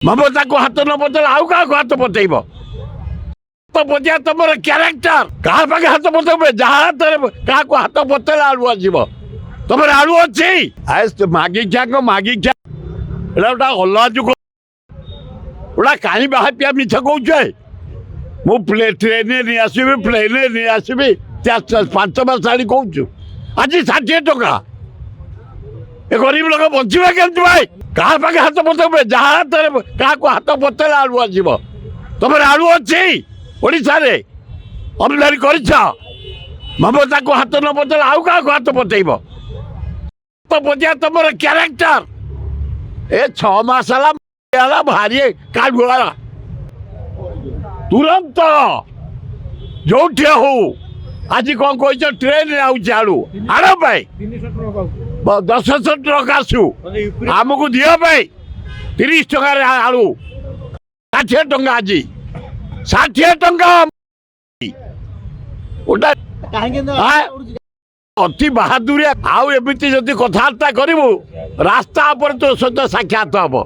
ममता को हाथ न पतेल आउ क्या हाथ पतेब तो पतिया तुम क्यारेक्टर क्या पाखे हाथ पतेबे जहाँ क्या हाथ पतेल आलु आसब तुम आलु अच्छी मागिख्या को मागिख्या गोटा अल्लाजु गोटा कहीं बाहर पिया मिछ कौचे मुझे ट्रेन नहीं आसबि प्लेन नहीं आसबि 5 मास आनी कहूँ आज 60 टका ए गरीब लोक बचे केमती भाई क्या पाखे हाथ पतेबे जहाँ क्या हाथ पतेल आलु आसब तुम आलु अच्छी ओडिशा रे अमदानी कर ममता को हाथ न पतेल आउ क्या हाथ पतेब तो पतिया तुम क्यारेक्टर ए 6 मास भारी काढ़ुआ तुरंत जो हो आज कौन कह ट्रेन आलु आण पाई 1000 टका आसू आमको दिवाई 30 टकर आलु 60 टका आज 60 टका अति बहादुरी आउ एमती जदि कथबार्ता करू रास्ता पर तो सहित साक्षात हम।